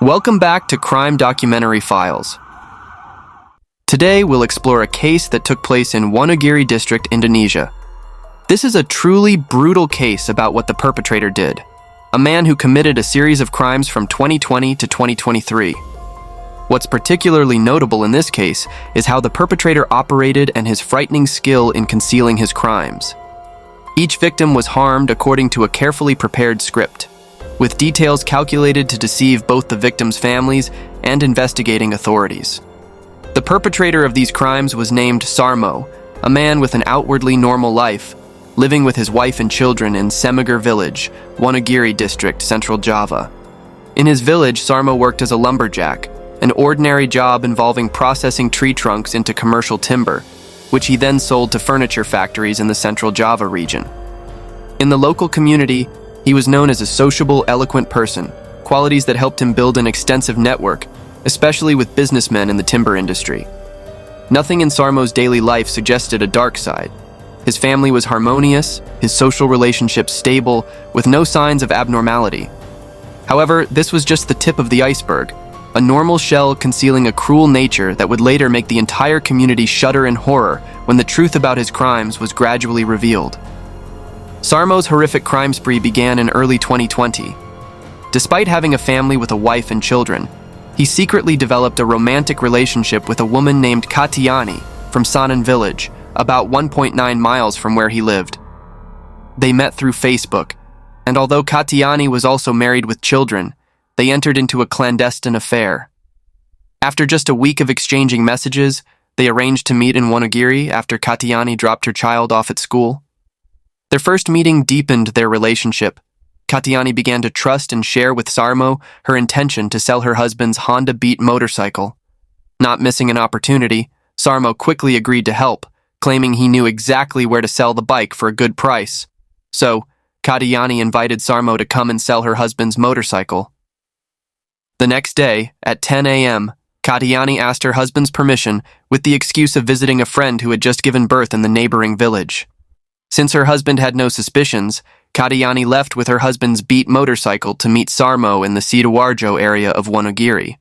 Welcome back to Crime Documentary Files. Today, we'll explore a case that took place in Wonogiri District, Indonesia. This is a truly brutal case about what the perpetrator did, a man who committed a series of crimes from 2020 to 2023. What's particularly notable in this case is how the perpetrator operated and his frightening skill in concealing his crimes. Each victim was harmed according to a carefully prepared script, with details calculated to deceive both the victims' families and investigating authorities. The perpetrator of these crimes was named Sarmo, a man with an outwardly normal life, living with his wife and children in Semigar village, Wonogiri district, Central Java. In his village, Sarmo worked as a lumberjack, an ordinary job involving processing tree trunks into commercial timber, which he then sold to furniture factories in the Central Java region. In the local community, he was known as a sociable, eloquent person, qualities that helped him build an extensive network, especially with businessmen in the timber industry. Nothing in Sarmo's daily life suggested a dark side. His family was harmonious, his social relationships stable, with no signs of abnormality. However, this was just the tip of the iceberg, a normal shell concealing a cruel nature that would later make the entire community shudder in horror when the truth about his crimes was gradually revealed. Sarmo's horrific crime spree began in early 2020. Despite having a family with a wife and children, he secretly developed a romantic relationship with a woman named Katani from Sanan village, about 1.9 miles from where he lived. They met through Facebook, and although Katani was also married with children, they entered into a clandestine affair. After just a week of exchanging messages, they arranged to meet in Wonogiri after Katani dropped her child off at school. Their first meeting deepened their relationship. Katani began to trust and share with Sarmo her intention to sell her husband's Honda Beat motorcycle. Not missing an opportunity, Sarmo quickly agreed to help, claiming he knew exactly where to sell the bike for a good price. So, Katani invited Sarmo to come and sell her husband's motorcycle. The next day, at 10 a.m., Katani asked her husband's permission with the excuse of visiting a friend who had just given birth in the neighboring village. Since her husband had no suspicions, Katani left with her husband's Beat motorcycle to meet Sarmo in the Sidoarjo area of Wonogiri.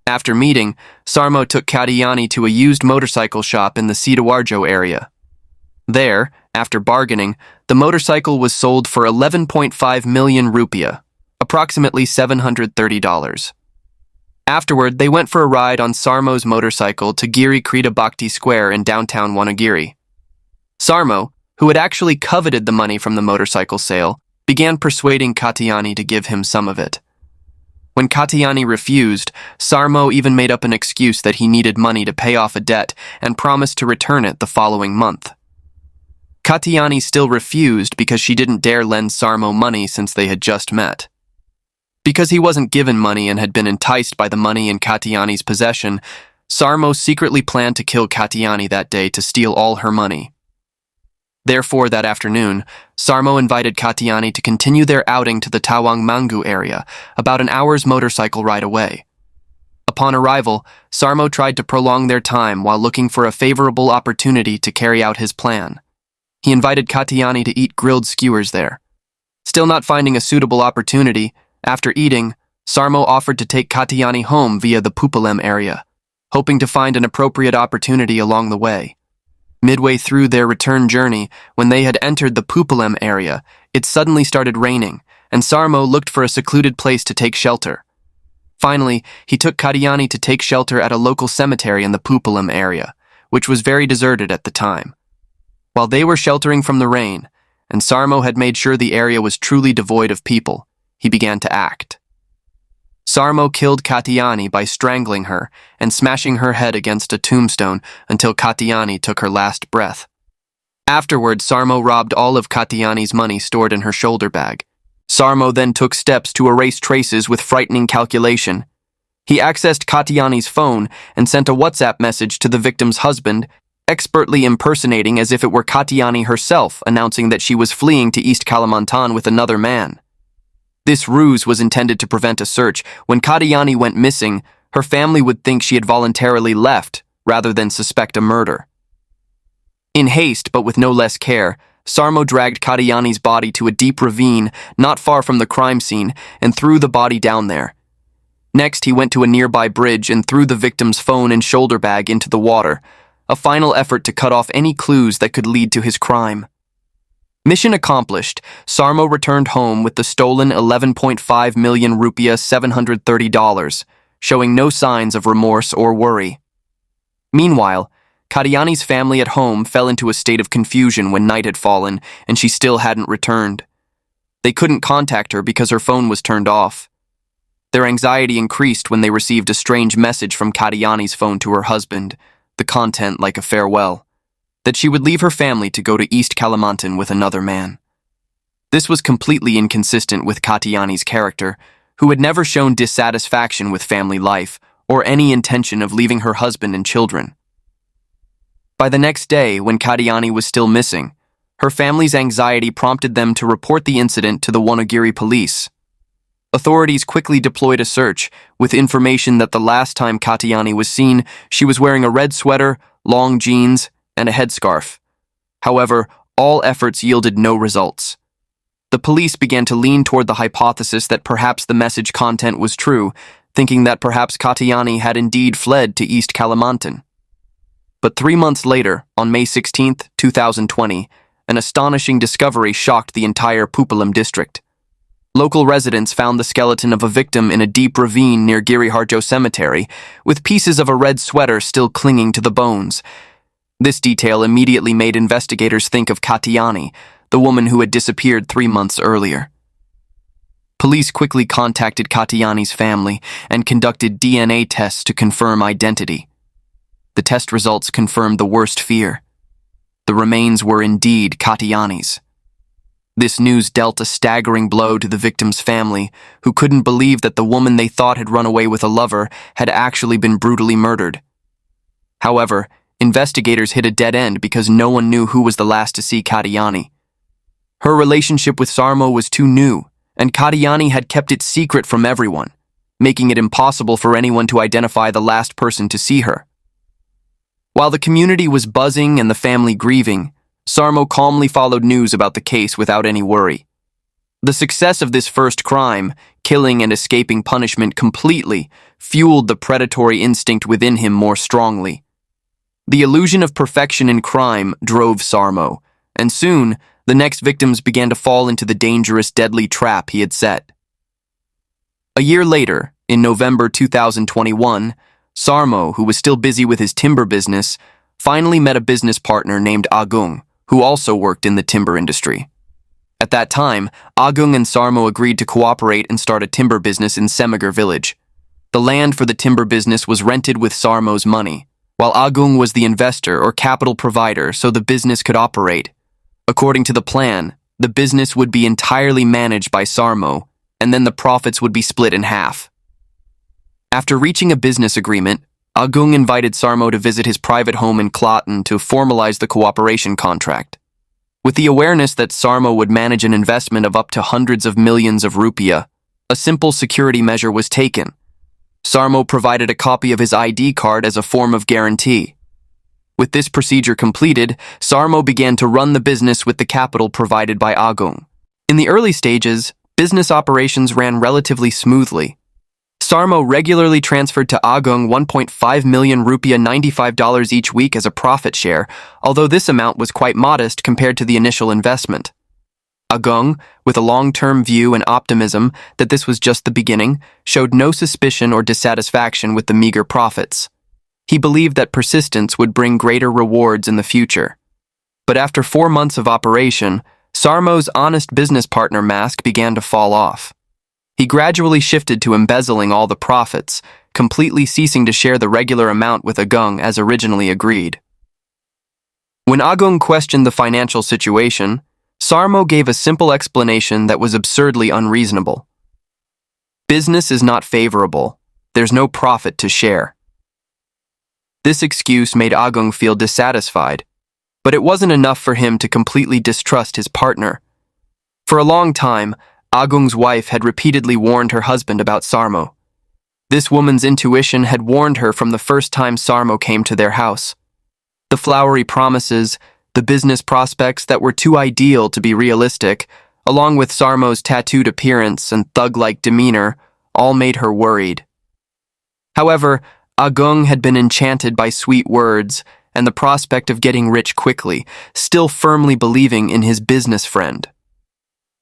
After meeting, Sarmo took Katani to a used motorcycle shop in the Sidoarjo area. There, after bargaining, the motorcycle was sold for 11.5 million rupiah, approximately $730. Afterward, they went for a ride on Sarmo's motorcycle to Giri Krita Bhakti Square in downtown Wonogiri. Sarmo, who had actually coveted the money from the motorcycle sale, began persuading Katani to give him some of it. When Katani refused, Sarmo even made up an excuse that he needed money to pay off a debt and promised to return it the following month. Katani still refused because she didn't dare lend Sarmo money since they had just met. Because he wasn't given money and had been enticed by the money in Katani's possession, Sarmo secretly planned to kill Katani that day to steal all her money. Therefore, that afternoon, Sarmo invited Katani to continue their outing to the Tawang Mangu area, about an hour's motorcycle ride away. Upon arrival, Sarmo tried to prolong their time while looking for a favorable opportunity to carry out his plan. He invited Katani to eat grilled skewers there. Still not finding a suitable opportunity, after eating, Sarmo offered to take Katani home via the Pupalem area, hoping to find an appropriate opportunity along the way. Midway through their return journey, when they had entered the Pupalem area, it suddenly started raining, and Sarmo looked for a secluded place to take shelter. Finally, he took Katani to take shelter at a local cemetery in the Pupalem area, which was very deserted at the time. While they were sheltering from the rain, and Sarmo had made sure the area was truly devoid of people, he began to act. Sarmo killed Katani by strangling her and smashing her head against a tombstone until Katani took her last breath. Afterward, Sarmo robbed all of Katani's money stored in her shoulder bag. Sarmo then took steps to erase traces with frightening calculation. He accessed Katani's phone and sent a WhatsApp message to the victim's husband, expertly impersonating as if it were Katani herself, announcing that she was fleeing to East Kalimantan with another man. This ruse was intended to prevent a search. When Katani went missing, her family would think she had voluntarily left, rather than suspect a murder. In haste, but with no less care, Sarmo dragged Katani's body to a deep ravine not far from the crime scene and threw the body down there. Next, he went to a nearby bridge and threw the victim's phone and shoulder bag into the water, a final effort to cut off any clues that could lead to his crime. Mission accomplished, Sarmo returned home with the stolen 11.5 million rupiah $730, showing no signs of remorse or worry. Meanwhile, Katyani's family at home fell into a state of confusion when night had fallen and she still hadn't returned. They couldn't contact her because her phone was turned off. Their anxiety increased when they received a strange message from Katyani's phone to her husband, the content like a farewell, that she would leave her family to go to East Kalimantan with another man. This was completely inconsistent with Katyani's character, who had never shown dissatisfaction with family life or any intention of leaving her husband and children. By the next day, when Katyani was still missing, her family's anxiety prompted them to report the incident to the Wonogiri police. Authorities quickly deployed a search, with information that the last time Katyani was seen, she was wearing a red sweater, long jeans, and a headscarf. However, all efforts yielded no results. The police began to lean toward the hypothesis that perhaps the message content was true, thinking that perhaps Katyani had indeed fled to East Kalimantan. But 3 months later, on May 16, 2020, an astonishing discovery shocked the entire Pupalam district. Local residents found the skeleton of a victim in a deep ravine near Giriharjo Cemetery, with pieces of a red sweater still clinging to the bones. This detail immediately made investigators think of Katyani, the woman who had disappeared 3 months earlier. Police quickly contacted Katyani's family and conducted DNA tests to confirm identity. The test results confirmed the worst fear. The remains were indeed Katyani's. This news dealt a staggering blow to the victim's family, who couldn't believe that the woman they thought had run away with a lover had actually been brutally murdered. However, investigators hit a dead end because no one knew who was the last to see Katyani. Her relationship with Sarmo was too new, and Katyani had kept it secret from everyone, making it impossible for anyone to identify the last person to see her. While the community was buzzing and the family grieving, Sarmo calmly followed news about the case without any worry. The success of this first crime, killing and escaping punishment completely, fueled the predatory instinct within him more strongly. The illusion of perfection in crime drove Sarmo, and soon, the next victims began to fall into the dangerous, deadly trap he had set. A year later, in November 2021, Sarmo, who was still busy with his timber business, finally met a business partner named Agung, who also worked in the timber industry. At that time, Agung and Sarmo agreed to cooperate and start a timber business in Semigar village. The land for the timber business was rented with Sarmo's money, while Agung was the investor or capital provider so the business could operate. According to the plan, the business would be entirely managed by Sarmo, and then the profits would be split in half. After reaching a business agreement, Agung invited Sarmo to visit his private home in Klaten to formalize the cooperation contract. With the awareness that Sarmo would manage an investment of up to hundreds of millions of rupiah, a simple security measure was taken. Sarmo provided a copy of his ID card as a form of guarantee. With this procedure completed, Sarmo began to run the business with the capital provided by Agung. In the early stages, business operations ran relatively smoothly. Sarmo regularly transferred to Agung 1.5 million rupiah $95 each week as a profit share, although this amount was quite modest compared to the initial investment. Agung, with a long-term view and optimism that this was just the beginning, showed no suspicion or dissatisfaction with the meager profits. He believed that persistence would bring greater rewards in the future. But after 4 months of operation, Sarmo's honest business partner mask began to fall off. He gradually shifted to embezzling all the profits, completely ceasing to share the regular amount with Agung as originally agreed. When Agung questioned the financial situation, Sarmo gave a simple explanation that was absurdly unreasonable. Business is not favorable. There's no profit to share. This excuse made Agung feel dissatisfied, but it wasn't enough for him to completely distrust his partner. For a long time, Agung's wife had repeatedly warned her husband about Sarmo. This woman's intuition had warned her from the first time Sarmo came to their house. The flowery promises, the business prospects that were too ideal to be realistic, along with Sarmo's tattooed appearance and thug-like demeanor, all made her worried. However, Agung had been enchanted by sweet words and the prospect of getting rich quickly, still firmly believing in his business friend.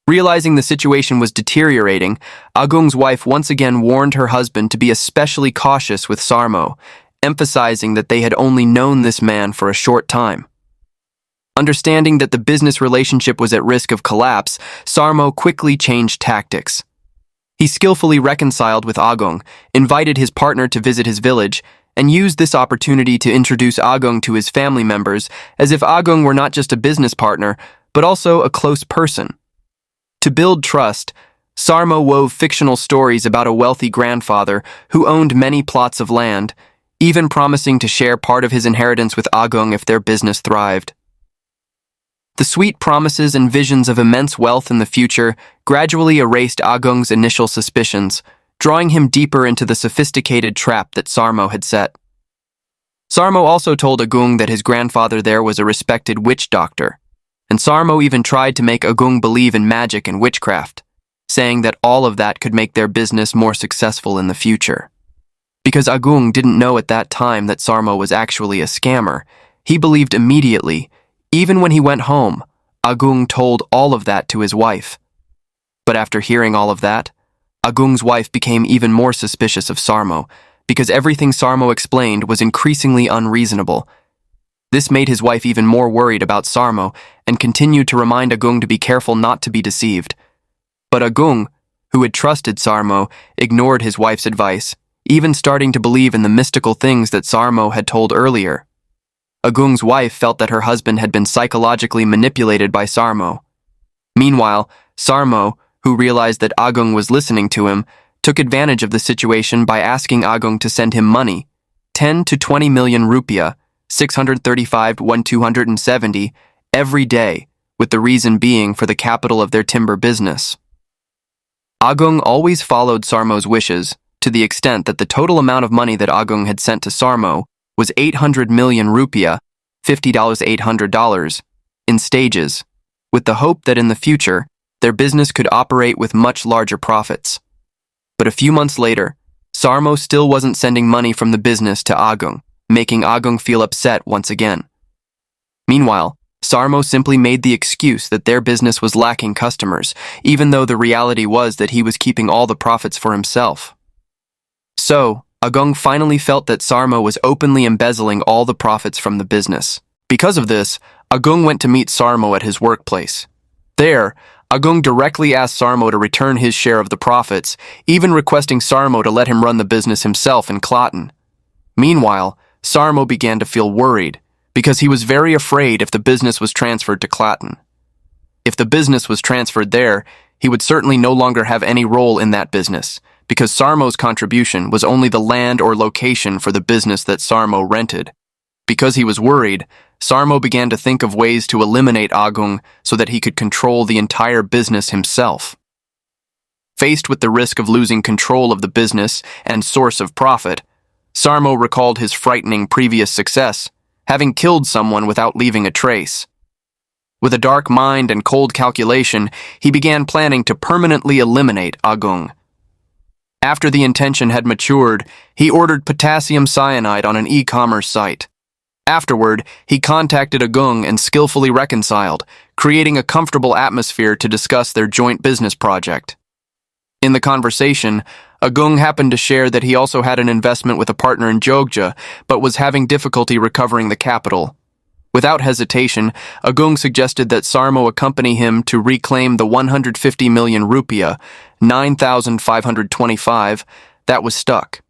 Realizing the situation was deteriorating, Agung's wife once again warned her husband to be especially cautious with Sarmo, emphasizing that they had only known this man for a short time. Understanding that the business relationship was at risk of collapse, Sarmo quickly changed tactics. He skillfully reconciled with Agung, invited his partner to visit his village, and used this opportunity to introduce Agung to his family members as if Agung were not just a business partner, but also a close person. To build trust, Sarmo wove fictional stories about a wealthy grandfather who owned many plots of land, even promising to share part of his inheritance with Agung if their business thrived. The sweet promises and visions of immense wealth in the future gradually erased Agung's initial suspicions, drawing him deeper into the sophisticated trap that Sarmo had set. Sarmo also told Agung that his grandfather there was a respected witch doctor, and Sarmo even tried to make Agung believe in magic and witchcraft, saying that all of that could make their business more successful in the future. Because Agung didn't know at that time that Sarmo was actually a scammer, he believed immediately. Even when he went home, Agung told all of that to his wife. But after hearing all of that, Agung's wife became even more suspicious of Sarmo, because everything Sarmo explained was increasingly unreasonable. This made his wife even more worried about Sarmo and continued to remind Agung to be careful not to be deceived. But Agung, who had trusted Sarmo, ignored his wife's advice, even starting to believe in the mystical things that Sarmo had told earlier. Agung's wife felt that her husband had been psychologically manipulated by Sarmo. Meanwhile, Sarmo, who realized that Agung was listening to him, took advantage of the situation by asking Agung to send him money, 10 to 20 million rupiah, 635 to 1270, every day, with the reason being for the capital of their timber business. Agung always followed Sarmo's wishes, to the extent that the total amount of money that Agung had sent to Sarmo was 800 million rupiah, $800, in stages, with the hope that in the future, their business could operate with much larger profits. But a few months later, Sarmo still wasn't sending money from the business to Agung, making Agung feel upset once again. Meanwhile, Sarmo simply made the excuse that their business was lacking customers, even though the reality was that he was keeping all the profits for himself. So, Agung finally felt that Sarmo was openly embezzling all the profits from the business. Because of this, Agung went to meet Sarmo at his workplace. There, Agung directly asked Sarmo to return his share of the profits, even requesting Sarmo to let him run the business himself in Klaten. Meanwhile, Sarmo began to feel worried, because he was very afraid if the business was transferred to Klaten. If the business was transferred there, he would certainly no longer have any role in that business, because Sarmo's contribution was only the land or location for the business that Sarmo rented. Because he was worried, Sarmo began to think of ways to eliminate Agung so that he could control the entire business himself. Faced with the risk of losing control of the business and source of profit, Sarmo recalled his frightening previous success, having killed someone without leaving a trace. With a dark mind and cold calculation, he began planning to permanently eliminate Agung. After the intention had matured, he ordered potassium cyanide on an e-commerce site. Afterward, he contacted Agung and skillfully reconciled, creating a comfortable atmosphere to discuss their joint business project. In the conversation, Agung happened to share that he also had an investment with a partner in Jogja, but was having difficulty recovering the capital. Without hesitation, Agung suggested that Sarmo accompany him to reclaim the 150 million rupiah, 9,525, that was stuck.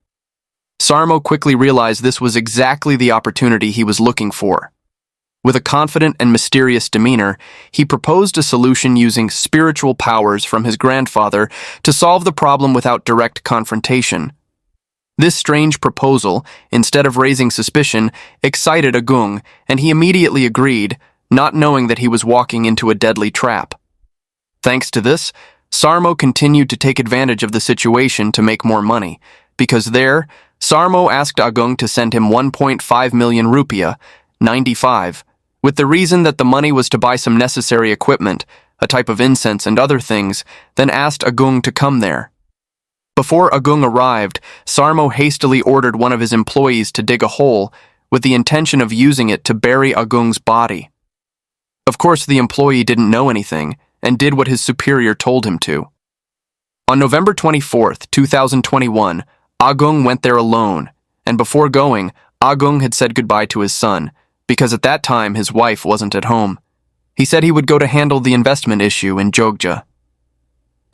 Sarmo quickly realized this was exactly the opportunity he was looking for. With a confident and mysterious demeanor, he proposed a solution using spiritual powers from his grandfather to solve the problem without direct confrontation. This strange proposal, instead of raising suspicion, excited Agung, and he immediately agreed, not knowing that he was walking into a deadly trap. Thanks to this, Sarmo continued to take advantage of the situation to make more money, because there, Sarmo asked Agung to send him 1.5 million rupiah, 95, with the reason that the money was to buy some necessary equipment, a type of incense and other things, then asked Agung to come there. Before Agung arrived, Sarmo hastily ordered one of his employees to dig a hole with the intention of using it to bury Agung's body. Of course, the employee didn't know anything and did what his superior told him to. On November 24th, 2021, Agung went there alone, and before going, Agung had said goodbye to his son, because at that time his wife wasn't at home. He said he would go to handle the investment issue in Jogja.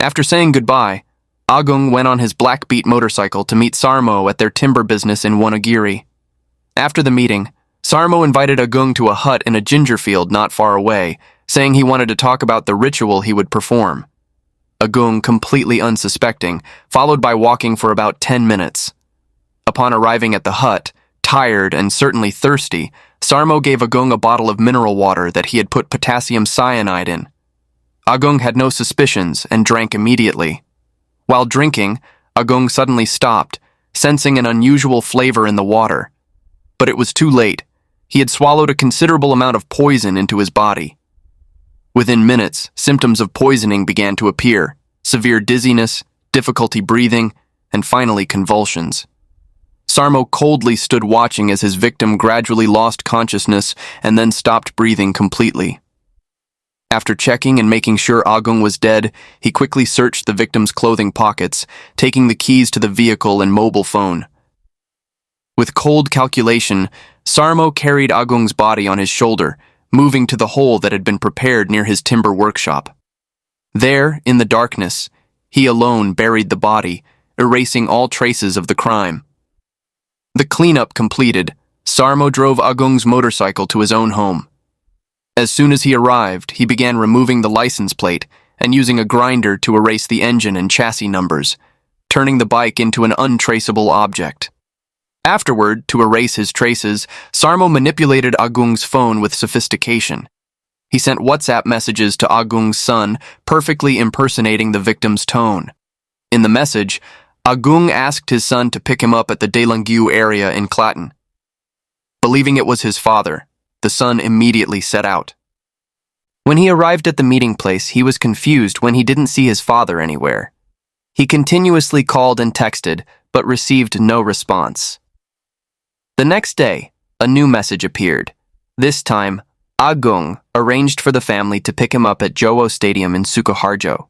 After saying goodbye, Agung went on his Black Beat motorcycle to meet Sarmo at their timber business in Wonogiri. After the meeting, Sarmo invited Agung to a hut in a ginger field not far away, saying he wanted to talk about the ritual he would perform. Agung, completely unsuspecting, followed by walking for about 10 minutes. Upon arriving at the hut, tired and certainly thirsty, Sarmo gave Agung a bottle of mineral water that he had put potassium cyanide in. Agung had no suspicions and drank immediately. While drinking, Agung suddenly stopped, sensing an unusual flavor in the water. But it was too late. He had swallowed a considerable amount of poison into his body. Within minutes, symptoms of poisoning began to appear: severe dizziness, difficulty breathing, and finally convulsions. Sarmo coldly stood watching as his victim gradually lost consciousness and then stopped breathing completely. After checking and making sure Agung was dead, he quickly searched the victim's clothing pockets, taking the keys to the vehicle and mobile phone. With cold calculation, Sarmo carried Agung's body on his shoulder, moving to the hole that had been prepared near his timber workshop. There, in the darkness, he alone buried the body, erasing all traces of the crime. The cleanup completed, Sarmo drove Agung's motorcycle to his own home. As soon as he arrived, he began removing the license plate and using a grinder to erase the engine and chassis numbers, turning the bike into an untraceable object. Afterward, to erase his traces, Sarmo manipulated Agung's phone with sophistication. He sent WhatsApp messages to Agung's son, perfectly impersonating the victim's tone. In the message, Agung asked his son to pick him up at the Delanggu area in Klaten. Believing it was his father, the son immediately set out. When he arrived at the meeting place, he was confused when he didn't see his father anywhere. He continuously called and texted, but received no response. The next day, a new message appeared. This time, Agung arranged for the family to pick him up at Jowo Stadium in Sukoharjo.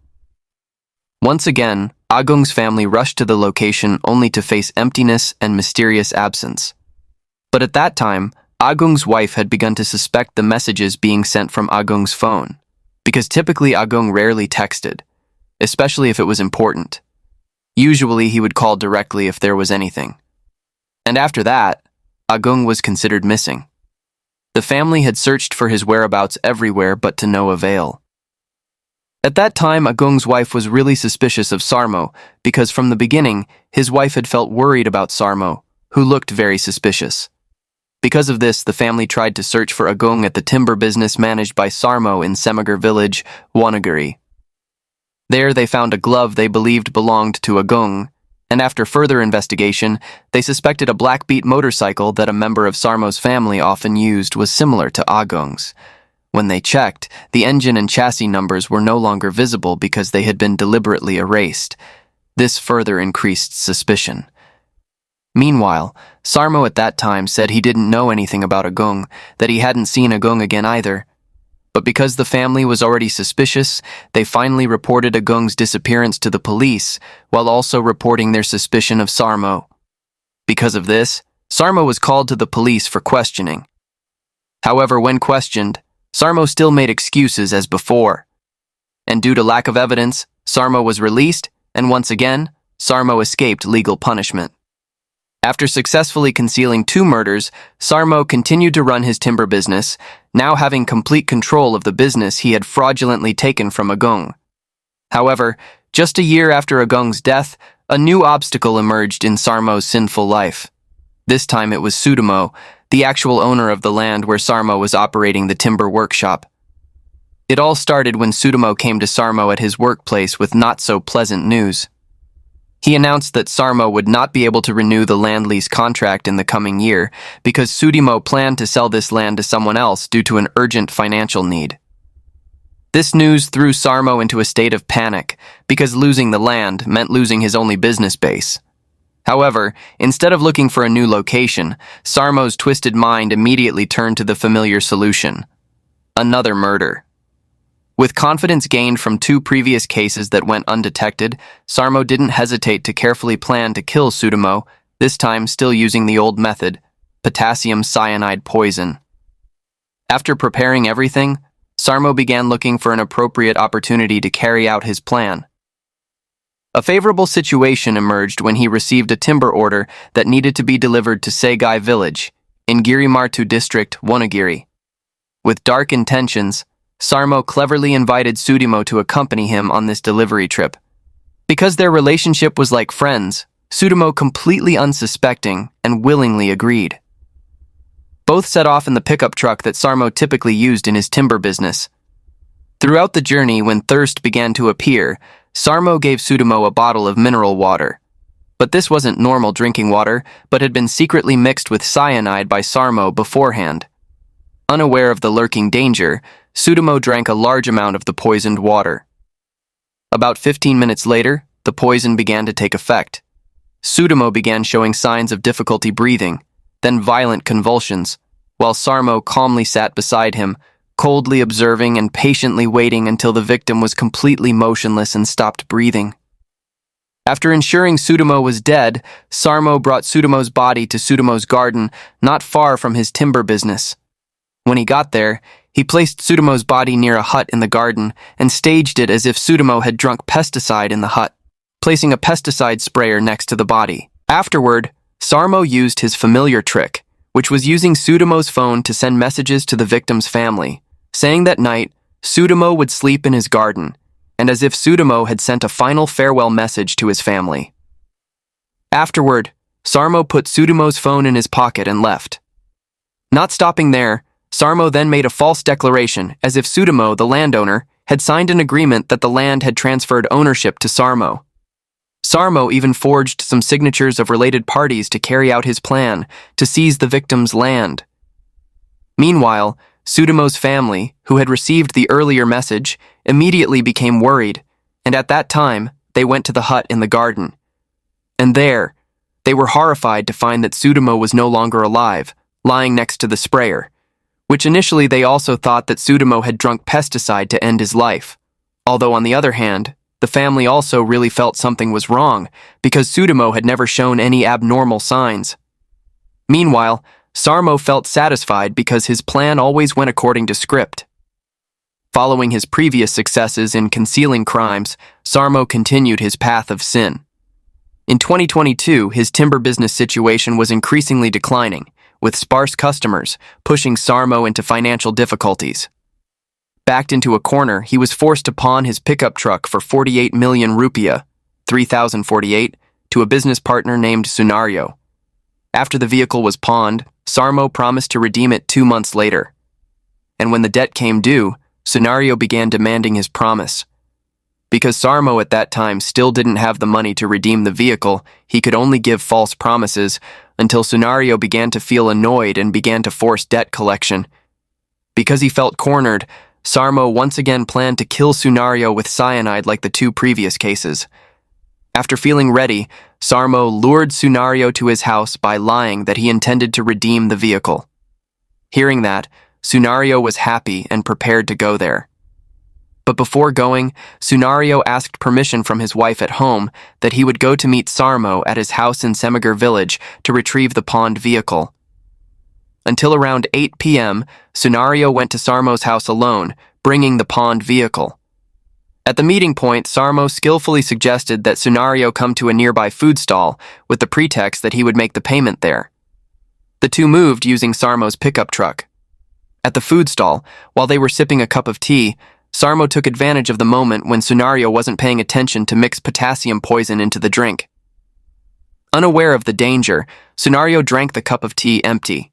Once again, Agung's family rushed to the location only to face emptiness and mysterious absence. But at that time, Agung's wife had begun to suspect the messages being sent from Agung's phone, because typically Agung rarely texted, especially if it was important. Usually he would call directly if there was anything. And after that, Agung was considered missing. The family had searched for his whereabouts everywhere but to no avail. At that time, Agung's wife was really suspicious of Sarmo because from the beginning, his wife had felt worried about Sarmo, who looked very suspicious. Because of this, the family tried to search for Agung at the timber business managed by Sarmo in Semagar village, Wonogiri. There they found a glove they believed belonged to Agung, and after further investigation, they suspected a Black Beat motorcycle that a member of Sarmo's family often used was similar to Agung's. When they checked, the engine and chassis numbers were no longer visible because they had been deliberately erased. This further increased suspicion. Meanwhile, Sarmo at that time said he didn't know anything about Agung, that he hadn't seen Agung again either. But because the family was already suspicious, they finally reported Agung's disappearance to the police, while also reporting their suspicion of Sarmo. Because of this, Sarmo was called to the police for questioning. However, when questioned, Sarmo still made excuses as before. And due to lack of evidence, Sarmo was released, and once again, Sarmo escaped legal punishment. After successfully concealing 2 murders, Sarmo continued to run his timber business, now having complete control of the business he had fraudulently taken from Agung. However, just a year after Agung's death, a new obstacle emerged in Sarmo's sinful life. This time it was Sutomo, the actual owner of the land where Sarmo was operating the timber workshop. It all started when Sutomo came to Sarmo at his workplace with not-so-pleasant news. He announced that Sarmo would not be able to renew the land lease contract in the coming year because Sutomo planned to sell this land to someone else due to an urgent financial need. This news threw Sarmo into a state of panic, because losing the land meant losing his only business base. However, instead of looking for a new location, Sarmo's twisted mind immediately turned to the familiar solution: another murder. With confidence gained from 2 previous cases that went undetected, Sarmo didn't hesitate to carefully plan to kill Sutomo, this time still using the old method, potassium cyanide poison. After preparing everything, Sarmo began looking for an appropriate opportunity to carry out his plan. A favorable situation emerged when he received a timber order that needed to be delivered to Segai village, in Girimartu district, Wonogiri. With dark intentions, Sarmo cleverly invited Sutomo to accompany him on this delivery trip. Because their relationship was like friends, Sutomo, completely unsuspecting and willingly agreed. Both set off in the pickup truck that Sarmo typically used in his timber business. Throughout the journey, when thirst began to appear, Sarmo gave Sutomo a bottle of mineral water. But this wasn't normal drinking water, but had been secretly mixed with cyanide by Sarmo beforehand. Unaware of the lurking danger, Sutomo drank a large amount of the poisoned water. About 15 minutes later, the poison began to take effect. Sutomo began showing signs of difficulty breathing, then violent convulsions, while Sarmo calmly sat beside him, coldly observing and patiently waiting until the victim was completely motionless and stopped breathing. After ensuring Sutomo was dead, Sarmo brought Sutomo's body to Sutomo's garden, not far from his timber business. When he got there, he placed Sutomo's body near a hut in the garden and staged it as if Sutomo had drunk pesticide in the hut, placing a pesticide sprayer next to the body. Afterward, Sarmo used his familiar trick, which was using Sutomo's phone to send messages to the victim's family, saying that night Sutomo would sleep in his garden, and as if Sutomo had sent a final farewell message to his family. Afterward, Sarmo put Sutomo's phone in his pocket and left. Not stopping there, Sarmo then made a false declaration as if Sutomo, the landowner, had signed an agreement that the land had transferred ownership to Sarmo. Sarmo even forged some signatures of related parties to carry out his plan to seize the victim's land. Meanwhile, Sutomo's family, who had received the earlier message, immediately became worried, and at that time, they went to the hut in the garden. And there, they were horrified to find that Sutomo was no longer alive, lying next to the sprayer, which initially they also thought that Sutomo had drunk pesticide to end his life. Although on the other hand, the family also really felt something was wrong, because Sutomo had never shown any abnormal signs. Meanwhile, Sarmo felt satisfied because his plan always went according to script. Following his previous successes in concealing crimes, Sarmo continued his path of sin. In 2022, his timber business situation was increasingly declining, with sparse customers pushing Sarmo into financial difficulties. Backed into a corner, he was forced to pawn his pickup truck for 48 million rupiah, 3,048, to a business partner named Sunario. After the vehicle was pawned, Sarmo promised to redeem it 2 months later. And when the debt came due, Sunario began demanding his promise. Because Sarmo at that time still didn't have the money to redeem the vehicle, he could only give false promises until Sunario began to feel annoyed and began to force debt collection. Because he felt cornered, Sarmo once again planned to kill Sunario with cyanide like the 2 previous cases. After feeling ready, Sarmo lured Sunario to his house by lying that he intended to redeem the vehicle. Hearing that, Sunario was happy and prepared to go there. But before going, Sunario asked permission from his wife at home that he would go to meet Sarmo at his house in Semigar village to retrieve the pawned vehicle. Until around 8 p.m., Sunario went to Sarmo's house alone, bringing the pawned vehicle. At the meeting point, Sarmo skillfully suggested that Sunario come to a nearby food stall with the pretext that he would make the payment there. The two moved using Sarmo's pickup truck. At the food stall, while they were sipping a cup of tea, Sarmo took advantage of the moment when Sunario wasn't paying attention to mix potassium poison into the drink. Unaware of the danger, Sunario drank the cup of tea empty.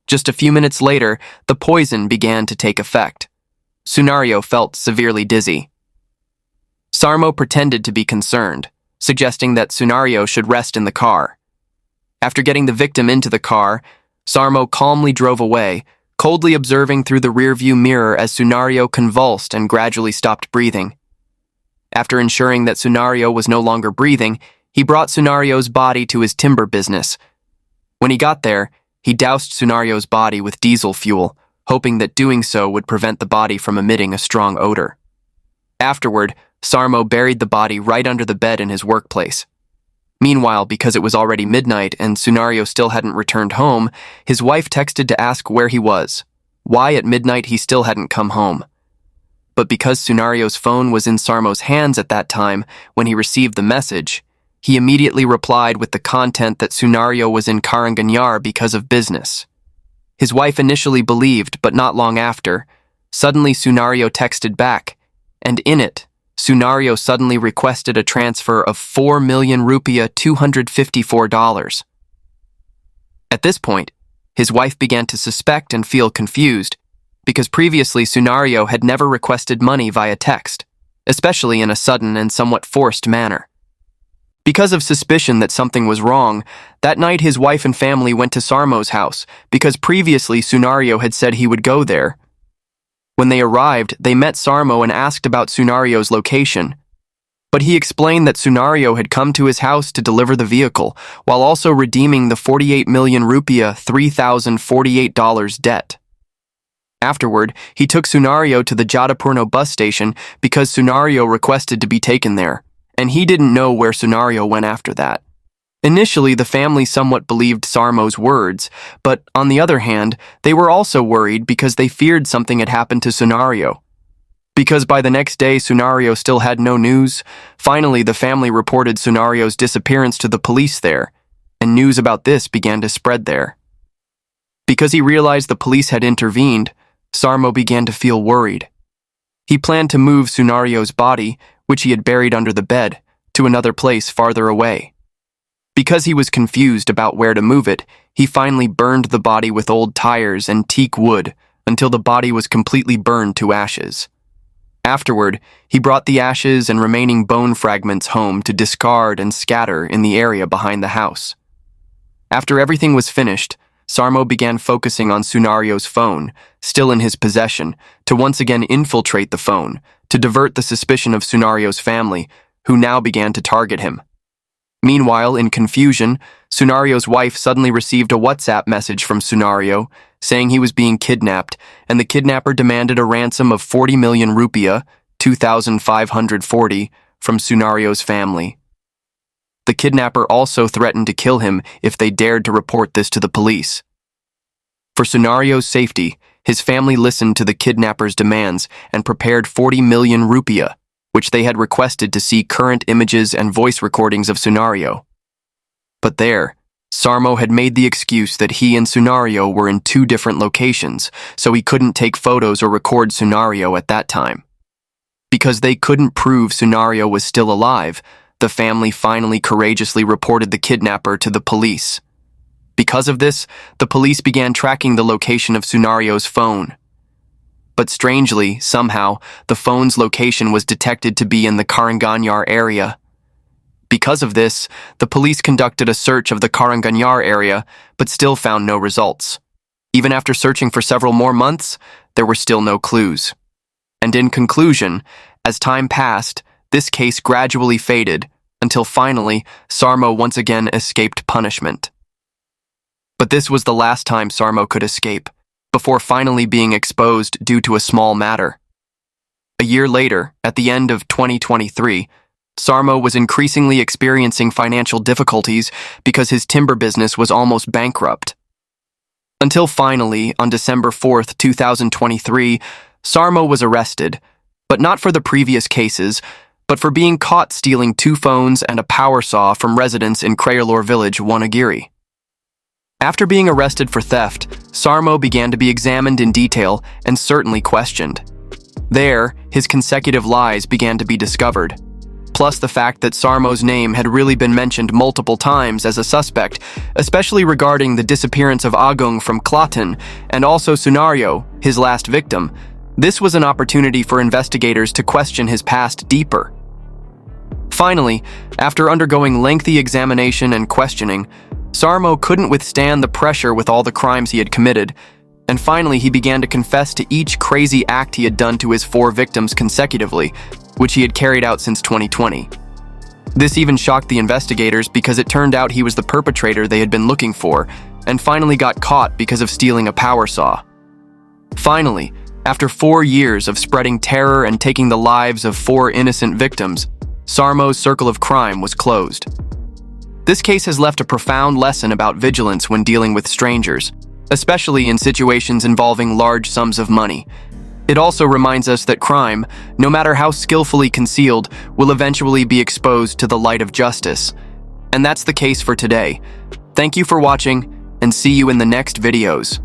Just a few minutes later, the poison began to take effect. Sunario felt severely dizzy. Sarmo pretended to be concerned, suggesting that Sunario should rest in the car. After getting the victim into the car, Sarmo calmly drove away, coldly observing through the rearview mirror as Sunario convulsed and gradually stopped breathing. After ensuring that Sunario was no longer breathing, he brought Sunario's body to his timber business. When he got there, he doused Sunario's body with diesel fuel, hoping that doing so would prevent the body from emitting a strong odor. Afterward, Sarmo buried the body right under the bed in his workplace. Meanwhile, because it was already midnight and Sunario still hadn't returned home, his wife texted to ask where he was, why at midnight he still hadn't come home. But because Sunario's phone was in Sarmo's hands at that time when he received the message, he immediately replied with the content that Sunario was in Karanganyar because of business. His wife initially believed, but not long after, suddenly Sunario texted back, and in it, Sunario suddenly requested a transfer of 4 million rupiah $254. At this point, his wife began to suspect and feel confused, because previously Sunario had never requested money via text, especially in a sudden and somewhat forced manner. Because of suspicion that something was wrong, that night his wife and family went to Sarmo's house, because previously Sunario had said he would go there. When they arrived, they met Sarmo and asked about Sunario's location. But he explained that Sunario had come to his house to deliver the vehicle, while also redeeming the 48 million rupiah $3,048 debt. Afterward, he took Sunario to the Jatapurno bus station because Sunario requested to be taken there, and he didn't know where Sunario went after that. Initially, the family somewhat believed Sarmo's words, but on the other hand, they were also worried because they feared something had happened to Sunario. Because by the next day Sunario still had no news, finally the family reported Sunario's disappearance to the police there, and news about this began to spread there. Because he realized the police had intervened, Sarmo began to feel worried. He planned to move Sunario's body, which he had buried under the bed, to another place farther away. Because he was confused about where to move it, he finally burned the body with old tires and teak wood until the body was completely burned to ashes. Afterward, he brought the ashes and remaining bone fragments home to discard and scatter in the area behind the house. After everything was finished, Sarmo began focusing on Sunario's phone, still in his possession, to once again infiltrate the phone, to divert the suspicion of Sunario's family, who now began to target him. Meanwhile, in confusion, Sunario's wife suddenly received a WhatsApp message from Sunario saying he was being kidnapped, and the kidnapper demanded a ransom of 40 million rupiah, 2,540, from Sunario's family. The kidnapper also threatened to kill him if they dared to report this to the police. For Sunario's safety, his family listened to the kidnapper's demands and prepared 40 million rupiah, which they had requested to see current images and voice recordings of Sunario. But there, Sarmo had made the excuse that he and Sunario were in two different locations, so he couldn't take photos or record Sunario at that time. Because they couldn't prove Sunario was still alive, the family finally courageously reported the kidnapper to the police. Because of this, the police began tracking the location of Sunario's phone. But strangely, somehow, the phone's location was detected to be in the Karanganyar area. Because of this, the police conducted a search of the Karanganyar area, but still found no results. Even after searching for several more months, there were still no clues. And in conclusion, as time passed, this case gradually faded, until finally, Sarmo once again escaped punishment. But this was the last time Sarmo could escape, before finally being exposed due to a small matter. A year later, at the end of 2023, Sarmo was increasingly experiencing financial difficulties because his timber business was almost bankrupt. Until finally, on December 4th, 2023, Sarmo was arrested, but not for the previous cases, but for being caught stealing 2 phones and a power saw from residents in Krayalore village, Wonogiri. After being arrested for theft, Sarmo began to be examined in detail and certainly questioned. There, his consecutive lies began to be discovered, plus the fact that Sarmo's name had really been mentioned multiple times as a suspect, especially regarding the disappearance of Agung from Klaten and also Sunario, his last victim. This was an opportunity for investigators to question his past deeper. Finally, after undergoing lengthy examination and questioning, Sarmo couldn't withstand the pressure with all the crimes he had committed, And finally, he began to confess to each crazy act he had done to his 4 victims consecutively, which he had carried out since 2020. This even shocked the investigators because it turned out he was the perpetrator they had been looking for, and finally got caught because of stealing a power saw. Finally, after 4 years of spreading terror and taking the lives of 4 innocent victims, Sarmo's circle of crime was closed. This case has left a profound lesson about vigilance when dealing with strangers, especially in situations involving large sums of money. It also reminds us that crime, no matter how skillfully concealed, will eventually be exposed to the light of justice. And that's the case for today. Thank you for watching, and see you in the next videos.